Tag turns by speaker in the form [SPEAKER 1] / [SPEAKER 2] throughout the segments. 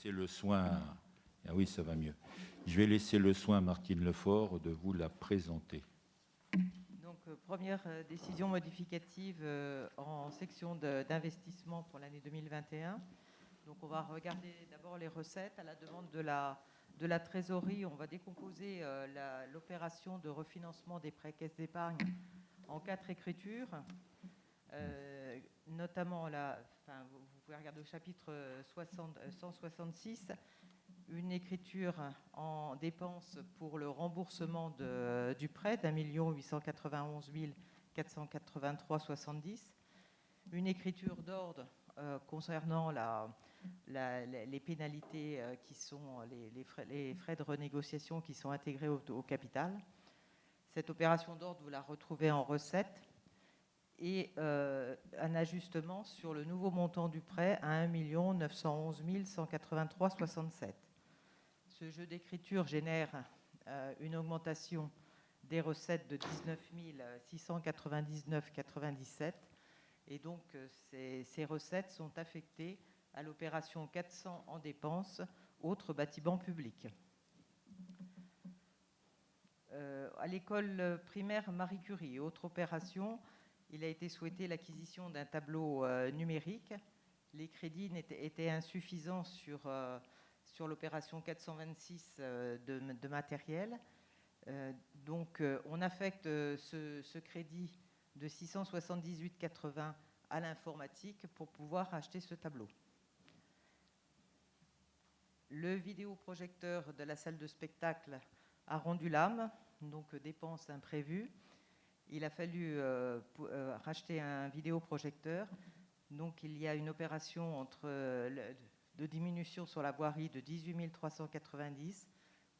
[SPEAKER 1] laisser le soin. Ah oui, ça va mieux. Je vais laisser le soin à Martine Lefort de vous la présenter.
[SPEAKER 2] Donc, première décision modificative en section d'investissement pour l'année 2021. Donc, on va regarder d'abord les recettes à la demande de la trésorerie. On va décomposer l'opération de refinancement des prêts caisses d'épargne en 4 écritures. Notamment, vous pouvez regarder au chapitre 166, une écriture en dépenses pour le remboursement du prêt d'1 891 483,70, une écriture d'ordre concernant les pénalités qui sont les frais de renégociation qui sont intégrés au capital. Cette opération d'ordre, vous la retrouvez en recette, et un ajustement sur le nouveau montant du prêt à 1 911 183,67. Ce jeu d'écriture génère une augmentation des recettes de 19 699,97, et donc ces recettes sont affectées à l'opération 400 en dépenses, autres bâtiments publics. À l'école primaire Marie Curie, autre opération, il a été souhaité l'acquisition d'un tableau numérique. Les crédits étaient insuffisants sur l'opération 426 de matériel. Donc, on affecte ce crédit de 678,80 à l'informatique pour pouvoir acheter ce tableau. Le vidéoprojecteur de la salle de spectacle a rendu l'âme, donc dépenses imprévues. Il a fallu racheter un vidéoprojecteur. Donc, il y a une opération de diminution sur la voirie de 18 390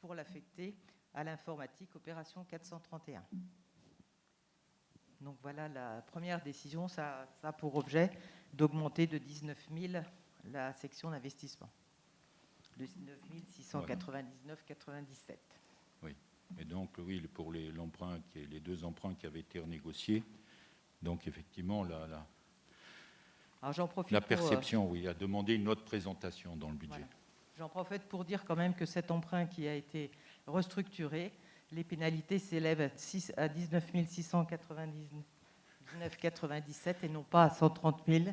[SPEAKER 2] pour l'affecter à l'informatique, opération 431. Donc, voilà la première décision. Ça a pour objet d'augmenter de 19 000 la section d'investissement. 19 699,97.
[SPEAKER 1] Oui. Et donc, oui, pour les deux emprunts qui avaient été renégociés, donc effectivement, la perception, oui, a demandé une autre présentation dans le budget.
[SPEAKER 2] Voilà. J'en profite pour dire quand même que cet emprunt qui a été restructuré, les pénalités s'élèvent à 19 699,97 et non pas à 130 000,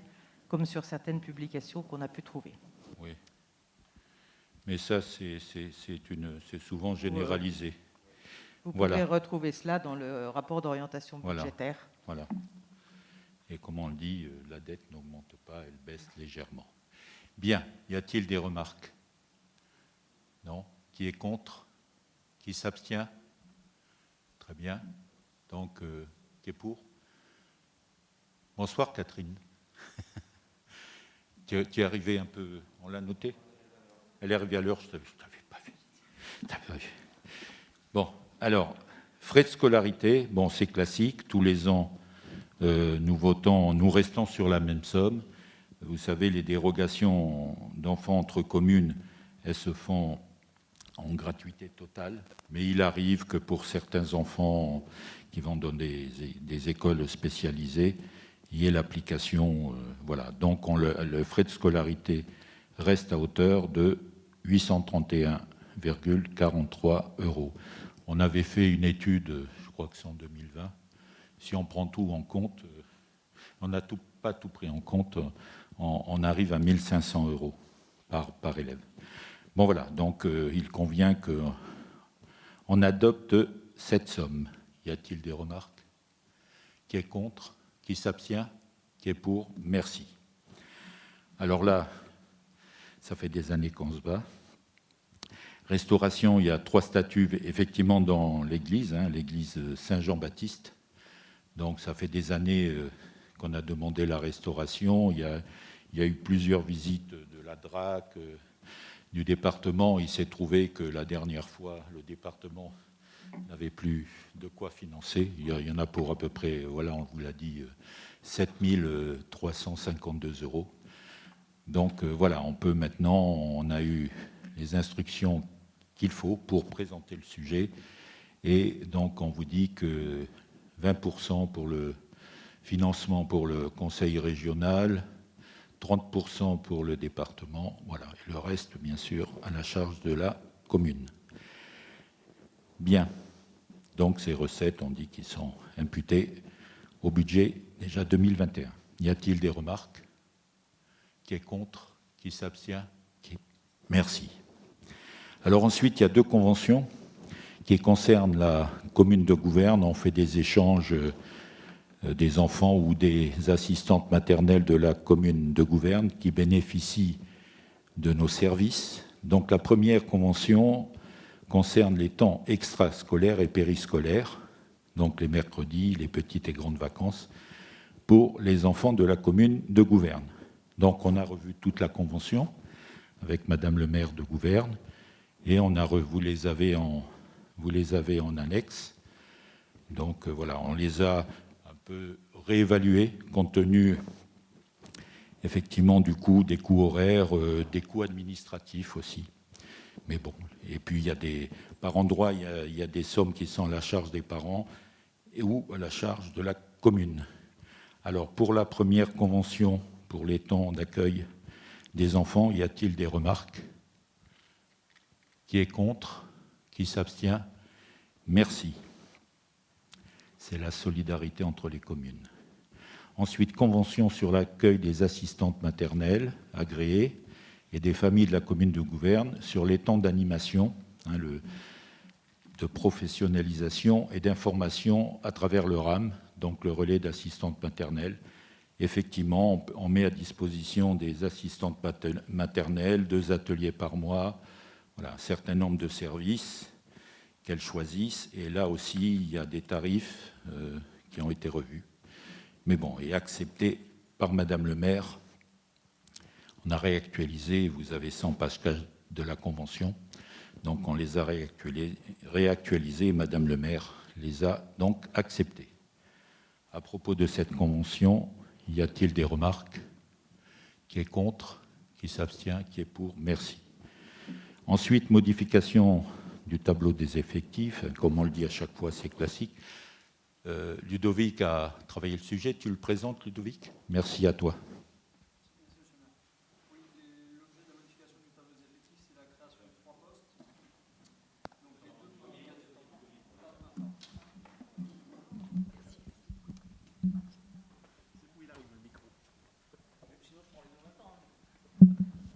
[SPEAKER 2] comme sur certaines publications qu'on a pu trouver.
[SPEAKER 1] Oui. Mais ça, c'est souvent généralisé.
[SPEAKER 2] Vous pouvez retrouver cela dans le rapport d'orientation budgétaire.
[SPEAKER 1] Voilà. Et comme on le dit, la dette n'augmente pas, elle baisse légèrement. Bien. Y a-t-il des remarques? Non? Qui est contre? Qui s'abstient? Très bien. Donc, qui est pour? Bonsoir, Catherine. Tu es arrivée un peu... On l'a noté? Elle est arrivée à l'heure, je ne t'avais pas vu. Bon, alors, frais de scolarité, bon, c'est classique. Tous les ans, nous restons sur la même somme. Vous savez, les dérogations d'enfants entre communes, elles se font en gratuité totale. Mais il arrive que pour certains enfants qui vont dans des écoles spécialisées, il y ait l'application. Voilà. Donc, le frais de scolarité reste à hauteur de 831,43 €. On avait fait une étude, je crois que c'est en 2020. Si on prend tout en compte, on n'a pas tout pris en compte, on arrive à 1 500 € par élève. Bon voilà, donc il convient qu'on adopte cette somme. Y a-t-il des remarques? Qui est contre? Qui s'abstient? Qui est pour? Merci. Alors là, ça fait des années qu'on se bat. Restauration, il y a 3 statues, effectivement, dans l'église, l'église Saint-Jean-Baptiste. Donc, ça fait des années qu'on a demandé la restauration. Il y a eu plusieurs visites de la DRAC, du département. Il s'est trouvé que la dernière fois, le département n'avait plus de quoi financer. Il y en a pour à peu près, voilà, on vous l'a dit, 7 352 €. Donc voilà, on peut maintenant, on a eu les instructions qu'il faut pour présenter le sujet. Et donc on vous dit que 20% pour le financement pour le conseil régional, 30% pour le département, voilà, et le reste, bien sûr, à la charge de la commune. Bien, donc ces recettes, on dit qu'ils sont imputées au budget déjà 2021. Y a-t-il des remarques? Qui est contre? Qui s'abstient? Merci. Alors ensuite, il y a 2 conventions qui concernent la commune de Gouverne. On fait des échanges des enfants ou des assistantes maternelles de la commune de Gouverne qui bénéficient de nos services. Donc la première convention concerne les temps extrascolaires et périscolaires, donc les mercredis, les petites et grandes vacances, pour les enfants de la commune de Gouverne. Donc on a revu toute la convention avec Madame le maire de Gouverne et vous les avez en annexe. Donc voilà, on les a un peu réévalués compte tenu effectivement du coût, des coûts horaires, des coûts administratifs aussi. Mais bon, et puis par endroit, il y a des sommes qui sont à la charge des parents ou à la charge de la commune. Alors pour la première convention, pour les temps d'accueil des enfants, y a-t-il des remarques? Qui est contre? Qui s'abstient? Merci. C'est la solidarité entre les communes. Ensuite, convention sur l'accueil des assistantes maternelles agréées et des familles de la commune de Gouverne sur les temps d'animation, de professionnalisation et d'information à travers le RAM, donc le relais d'assistantes maternelles. Effectivement, on met à disposition des assistantes maternelles 2 ateliers par mois, voilà, un certain nombre de services qu'elles choisissent. Et là aussi, il y a des tarifs qui ont été revus. Mais bon, et acceptés par Madame le maire. On a réactualisé, vous avez 100 pages de la convention. Donc on les a réactualisés et Madame le maire les a donc acceptés. À propos de cette convention, y a-t-il des remarques? Qui est contre? Qui s'abstient? Qui est pour? Merci. Ensuite, modification du tableau des effectifs. Comme on le dit à chaque fois, c'est classique. Ludovic a travaillé le sujet. Tu le présentes, Ludovic? Merci à toi.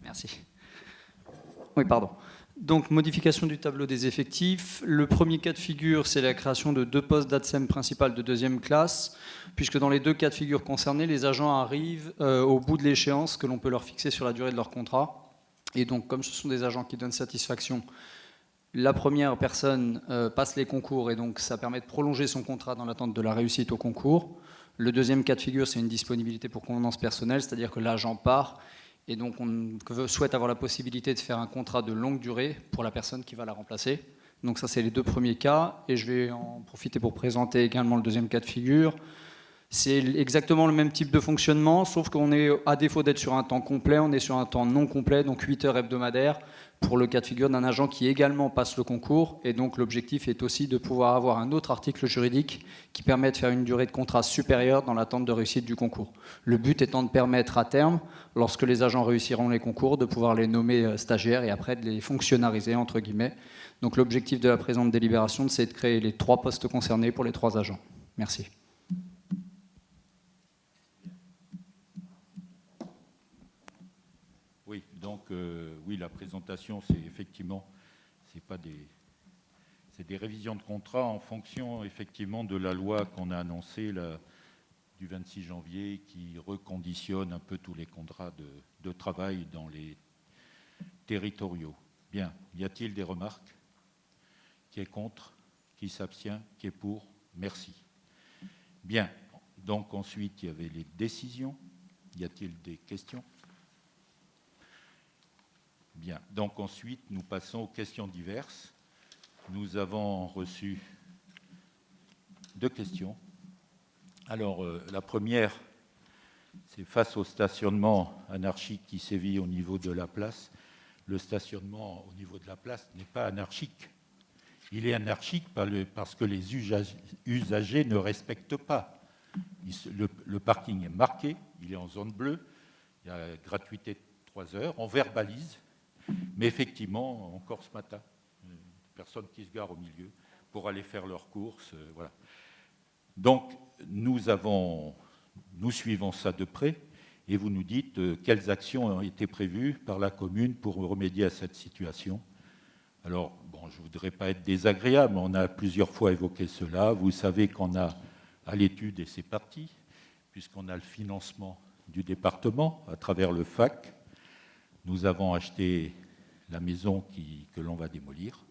[SPEAKER 3] Merci. Oui, pardon. Donc, modification du tableau des effectifs. Le premier cas de figure, c'est la création de 2 postes d'ATSEM principal de 2e classe, puisque dans les 2 cas de figure concernés, les agents arrivent au bout de l'échéance que l'on peut leur fixer sur la durée de leur contrat. Et donc, comme ce sont des agents qui donnent satisfaction, la première personne passe les concours et donc ça permet de prolonger son contrat dans l'attente de la réussite au concours. Le deuxième cas de figure, c'est une disponibilité pour convenance personnelle, c'est-à-dire que l'agent part et donc on souhaite avoir la possibilité de faire un contrat de longue durée pour la personne qui va la remplacer. Donc ça, c'est les 2 premiers cas et je vais en profiter pour présenter également le deuxième cas de figure. C'est exactement le même type de fonctionnement, sauf qu'on est, à défaut d'être sur un temps complet, on est sur un temps non complet, donc 8 heures hebdomadaires, pour le cas de figure d'un agent qui également passe le concours. Et donc l'objectif est aussi de pouvoir avoir un autre article juridique qui permet de faire une durée de contrat supérieure dans l'attente de réussite du concours. Le but étant de permettre à terme, lorsque les agents réussiront les concours, de pouvoir les nommer stagiaires et après de les fonctionnariser, entre guillemets. Donc l'objectif de la présente délibération, c'est de créer les 3 postes concernés pour les 3 agents. Merci.
[SPEAKER 1] Oui, donc oui, la présentation, c'est effectivement, c'est des révisions de contrat en fonction effectivement de la loi qu'on a annoncée du 26 janvier qui reconditionne un peu tous les contrats de travail dans les territoriaux. Bien, y a-t-il des remarques? Qui est contre? Qui s'abstient? Qui est pour? Merci. Bien, donc ensuite il y avait les décisions. Y a-t-il des questions? Bien, donc ensuite, nous passons aux questions diverses. Nous avons reçu 2 questions. Alors, la première, c'est face au stationnement anarchique qui sévit au niveau de la place. Le stationnement au niveau de la place n'est pas anarchique. Il est anarchique parce que les usagers ne respectent pas. Le parking est marqué, il est en zone bleue. Il y a gratuité de 3 heures, on verbalise, mais effectivement, encore ce matin, personnes qui se garent au milieu pour aller faire leurs courses. Voilà. Donc, nous suivons ça de près, et vous nous dites quelles actions ont été prévues par la commune pour remédier à cette situation. Alors, bon, je ne voudrais pas être désagréable, mais on a plusieurs fois évoqué cela. Vous savez qu'on a à l'étude, et c'est parti, puisqu'on a le financement du département à travers le FAC. Nous avons acheté la maison que l'on va démolir.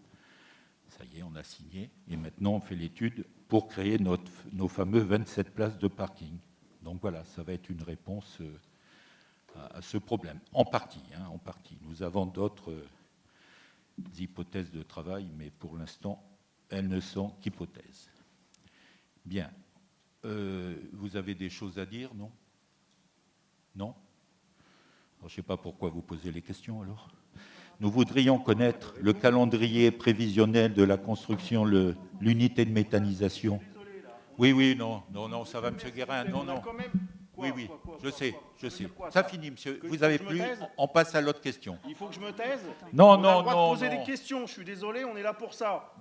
[SPEAKER 1] Ça y est, on a signé. Et maintenant, on fait l'étude pour créer nos fameux 27 places de parking. Donc voilà, ça va être une réponse à ce problème. En partie, en partie. Nous avons d'autres hypothèses de travail, mais pour l'instant, elles ne sont qu'hypothèses. Bien. Vous avez des choses à dire, non? Non? Alors, je ne sais pas pourquoi vous posez les questions, alors. Nous voudrions connaître le calendrier prévisionnel de la construction, l'unité de méthanisation. Oui, non, ça va, M. Guérin, non. Oui, je sais. Ça finit, monsieur. Vous avez plus, on passe à l'autre question.
[SPEAKER 4] Il faut que je me taise?
[SPEAKER 1] Non.
[SPEAKER 4] On a le droit de poser des questions, je suis désolé, on est là pour ça.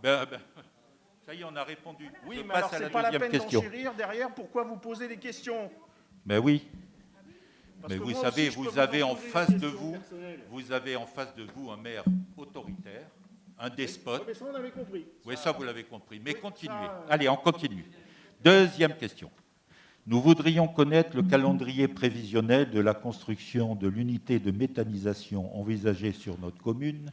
[SPEAKER 1] Ça y est, on a répondu.
[SPEAKER 4] Oui, mais alors c'est pas la peine d'enchérir derrière, pourquoi vous posez des questions?
[SPEAKER 1] Ben oui. Mais vous savez,
[SPEAKER 4] aussi,
[SPEAKER 1] vous avez en face de vous un maire autoritaire, un despote.
[SPEAKER 4] Mais ça, on avait compris.
[SPEAKER 1] Oui, ça, vous l'avez compris. Mais continuez. Allez, on continue. Deuxième question. Nous voudrions connaître le calendrier prévisionnel de la construction de l'unité de méthanisation envisagée sur notre commune,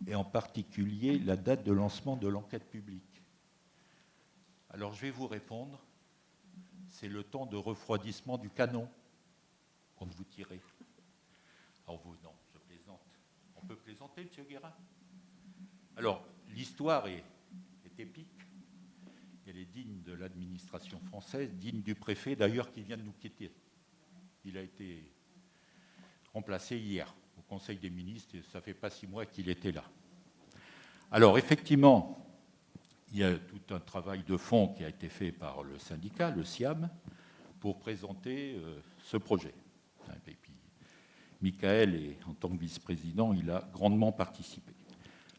[SPEAKER 1] et en particulier la date de lancement de l'enquête publique. Alors, je vais vous répondre. C'est le temps de refroidissement du canon qu'on vous tirez. Alors vous, non, je plaisante. On peut plaisanter, M. Guérin? Alors, l'histoire est épique. Elle est digne de l'administration française, digne du préfet, d'ailleurs, qui vient de nous quitter. Il a été remplacé hier au Conseil des ministres, et ça ne fait pas 6 mois qu'il était là. Alors, effectivement, il y a tout un travail de fond qui a été fait par le syndicat, le SIAM, pour présenter ce projet. Et puis, Michael, en tant que vice-président, il a grandement participé.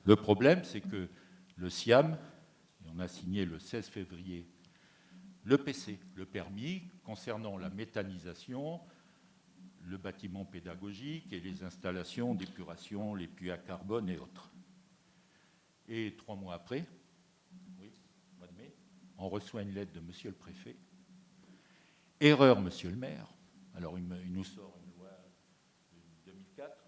[SPEAKER 1] Le problème, c'est que le SIAM, on a signé le 16 février le PC, le permis concernant la méthanisation, le bâtiment pédagogique et les installations d'épuration, les puits à carbone et autres. Et 3 mois après, mois de mai, on reçoit une lettre de monsieur le préfet. Erreur, monsieur le maire. Alors, il nous sort une loi de 2004.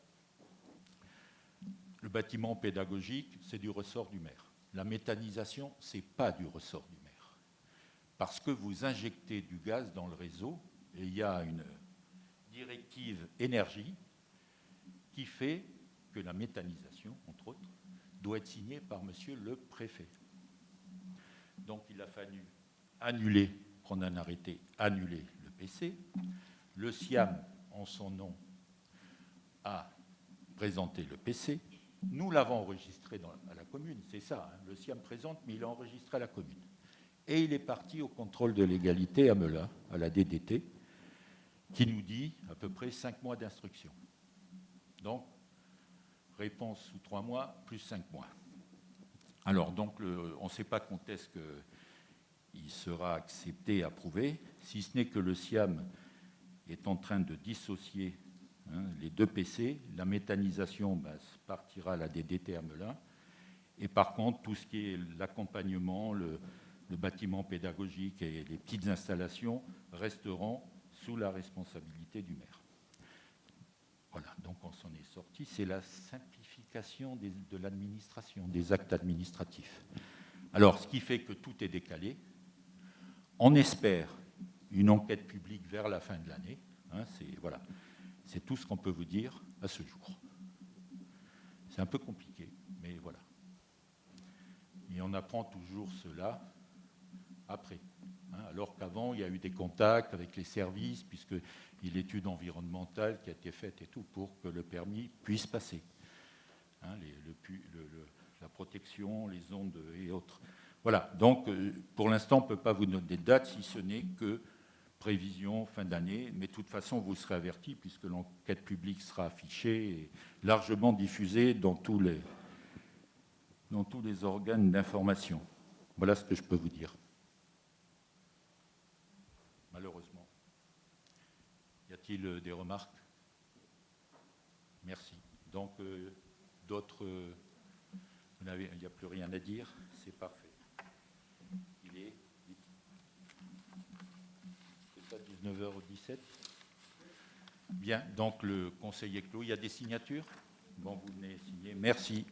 [SPEAKER 1] Le bâtiment pédagogique, c'est du ressort du maire. La méthanisation, ce n'est pas du ressort du maire. Parce que vous injectez du gaz dans le réseau, et il y a une directive énergie qui fait que la méthanisation, entre autres, doit être signée par monsieur le préfet. Donc, il a fallu prendre un arrêté, annuler le PC. Le SIAM, en son nom, a présenté le PC. Nous l'avons enregistré à la commune, c'est ça. Le SIAM présente, mais il est enregistré à la commune. Et il est parti au contrôle de légalité à Melun, à la DDT, qui nous dit à peu près 5 mois d'instruction. Donc, réponse sous 3 mois, plus 5 mois. Alors, donc, on ne sait pas quand est-ce qu'il sera accepté, approuvé, si ce n'est que le SIAM est en train de dissocier les 2 PC. La méthanisation partira à la DDT à Melun. Et par contre, tout ce qui est l'accompagnement, le bâtiment pédagogique et les petites installations resteront sous la responsabilité du maire. Voilà, donc on s'en est sorti. C'est la simplification de l'administration, des actes administratifs. Alors, ce qui fait que tout est décalé. On espère une enquête publique vers la fin de l'année. C'est tout ce qu'on peut vous dire à ce jour. C'est un peu compliqué, mais voilà. Et on apprend toujours cela après. Alors qu'avant, il y a eu des contacts avec les services, puisqu'il y a l'étude environnementale qui a été faite et tout, pour que le permis puisse passer. La protection, les ondes et autres. Voilà, donc pour l'instant, on ne peut pas vous donner des dates, si ce n'est que prévision fin d'année, mais de toute façon, vous serez avertis puisque l'enquête publique sera affichée et largement diffusée dans tous les organes d'information. Voilà ce que je peux vous dire. Malheureusement. Y a-t-il des remarques? Merci. Donc, d'autres... il n'y a plus rien à dire. C'est parfait. Il est... C'est ça, 19h17. Bien, donc le conseil est clos. Il y a des signatures? Bon, vous venez signer. Merci.